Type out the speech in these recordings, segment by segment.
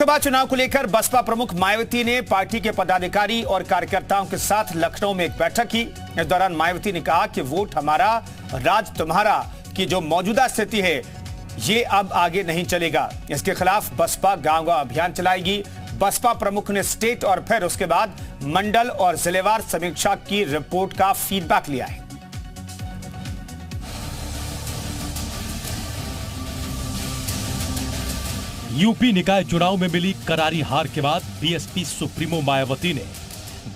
लोकसभा चुनाव को लेकर बसपा प्रमुख मायावती ने पार्टी के पदाधिकारी और कार्यकर्ताओं के साथ लखनऊ में एक बैठक की। इस दौरान मायावती ने कहा कि वोट हमारा, राज तुम्हारा की जो मौजूदा स्थिति है ये अब आगे नहीं चलेगा। इसके खिलाफ बसपा गांव-गांव अभियान चलाएगी। बसपा प्रमुख ने स्टेट और फिर उसके बाद मंडल और जिलेवार समीक्षा की रिपोर्ट का फीडबैक लिया है। यूपी निकाय चुनाव में मिली करारी हार के बाद बीएसपी सुप्रीमो मायावती ने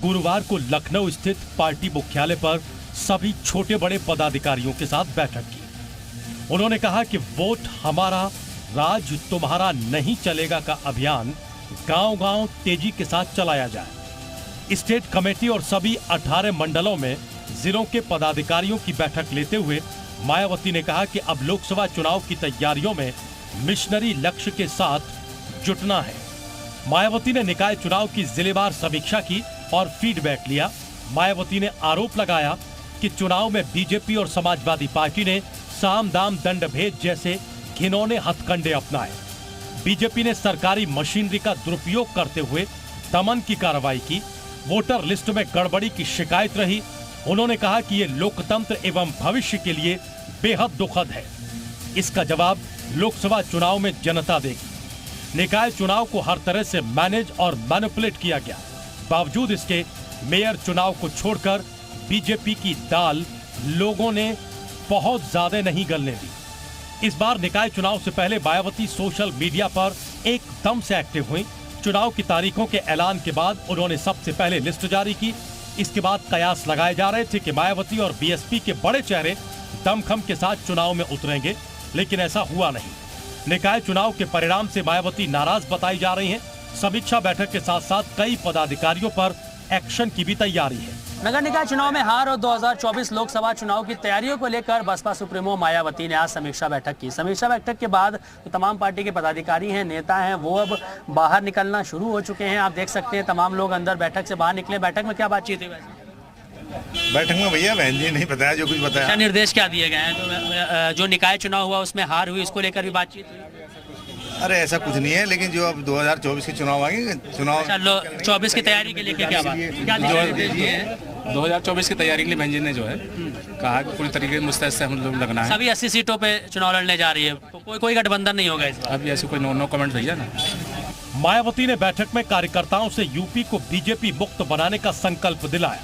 गुरुवार को लखनऊ स्थित पार्टी मुख्यालय पर सभी छोटे बड़े पदाधिकारियों के साथ बैठक की। उन्होंने कहा कि वोट हमारा, राज तुम्हारा नहीं चलेगा का अभियान गांव-गांव तेजी के साथ चलाया जाए। स्टेट कमेटी और सभी 18 मंडलों में जिलों के पदाधिकारियों की बैठक लेते हुए मायावती ने कहा कि अब लोकसभा चुनाव की तैयारियों में मिशनरी लक्ष्य के साथ जुटना है। मायावती ने निकाय चुनाव की जिलेवार समीक्षा की और फीडबैक लिया। मायावती ने आरोप लगाया कि चुनाव में बीजेपी और समाजवादी पार्टी ने साम दाम दंड भेद जैसे घिनौने हथकंडे अपनाए। बीजेपी ने सरकारी मशीनरी का दुरुपयोग करते हुए दमन की कार्रवाई की। वोटर लिस्ट में गड़बड़ी की शिकायत रही। उन्होंने कहा कि ये लोकतंत्र एवं भविष्य के लिए बेहद दुखद है। इसका जवाब लोकसभा चुनाव में जनता देगी। निकाय चुनाव को हर तरह से मैनेज और मैनिपुलेट किया गया। बावजूद इसके मेयर चुनाव को छोड़कर बीजेपी की दाल लोगों ने बहुत ज्यादा नहीं गलने दी। इस बार निकाय चुनाव से पहले मायावती सोशल मीडिया पर एकदम से एक्टिव हुई। चुनाव की तारीखों के ऐलान के बाद उन्होंने सबसे पहले लिस्ट जारी की। इसके बाद कयास लगाए जा रहे थे कि मायावती और बीएसपी के बड़े चेहरे दमखम के साथ चुनाव में उतरेंगे, लेकिन ऐसा हुआ नहीं। निकाय चुनाव के परिणाम से मायावती नाराज बताई जा रही हैं। समीक्षा बैठक के साथ साथ कई पदाधिकारियों पर एक्शन की भी तैयारी है। नगर निकाय चुनाव में हार और 2024 लोकसभा चुनाव की तैयारियों को लेकर बसपा सुप्रीमो मायावती ने आज समीक्षा बैठक की। समीक्षा बैठक के बाद तो तमाम पार्टी के पदाधिकारी हैं, नेता हैं, वो अब बाहर निकलना शुरू हो चुके हैं। आप देख सकते हैं तमाम लोग अंदर बैठक से बाहर निकले। बैठक में क्या बातचीत हुई? बैठक में भैया बहन जी नहीं बताया, जो कुछ बताया। क्या निर्देश क्या दिए गए हैं? तो जो निकाय चुनाव हुआ उसमें हार हुई, इसको लेकर भी बातचीत हुई? अरे ऐसा कुछ नहीं है, लेकिन जो अब 2024 के चुनाव आएंगे, चुनाव 24 की तैयारी के लिए क्या बात क्या निर्देश दिए हैं? 2024 की तैयारी के लिए बहन जी ने जो है कहा कि पूरी तरीके से मुस्तैद से हम लोग लगना है। सभी 80 सीटों पे चुनाव लड़ने जा रही है, कोई गठबंधन नहीं होगा इस बार। अभी ऐसे कोई नो कमेंट भैया ना। मायावती ने बैठक में कार्यकर्ताओं से यूपी को बीजेपी मुक्त बनाने का संकल्प दिलाया।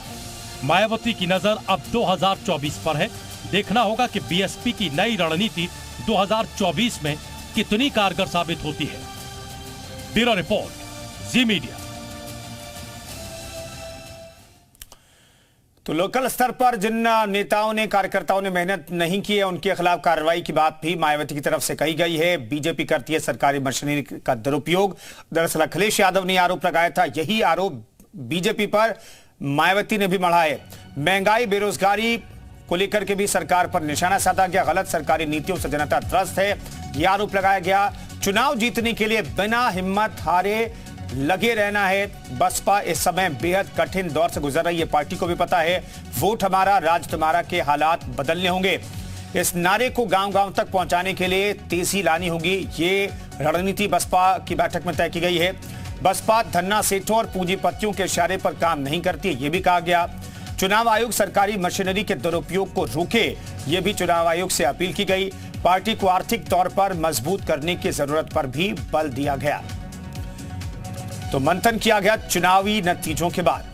मायावती की नजर अब 2024 पर है। देखना होगा कि बीएसपी की नई रणनीति 2024 में कितनी कारगर साबित होती है। ब्यूरो रिपोर्ट, जी मीडिया। तो लोकल स्तर पर जिन नेताओं ने, कार्यकर्ताओं ने मेहनत नहीं की है, उनके खिलाफ कार्रवाई की बात भी मायावती की तरफ से कही गई है। बीजेपी करती है सरकारी मशीनरी का दुरुपयोग। दरअसल अखिलेश यादव ने आरोप लगाया था, यही आरोप बीजेपी पर मायावती ने भी मढ़ा है। महंगाई, बेरोजगारी को लेकर के भी सरकार पर निशाना साधा गया। गलत सरकारी नीतियों से जनता त्रस्त है, यह आरोप लगाया गया। चुनाव जीतने के लिए बिना हिम्मत हारे लगे रहना है। बसपा इस समय बेहद कठिन दौर से गुजर रही है, पार्टी को भी पता है। वोट हमारा, राज तुम्हारा के हालात बदलने होंगे। इस नारे को गांव-गांव तक पहुंचाने के लिए तेजी लानी होगी। ये रणनीति बसपा की बैठक में तय की गई है। बसपा धन्ना सेठों और पूंजीपतियों के इशारे पर काम नहीं करती, ये भी कहा गया। चुनाव आयोग सरकारी मशीनरी के दुरुपयोग को रोके, ये भी चुनाव आयोग से अपील की गई। पार्टी को आर्थिक तौर पर मजबूत करने की जरूरत पर भी बल दिया गया। तो मंथन किया गया चुनावी नतीजों के बाद।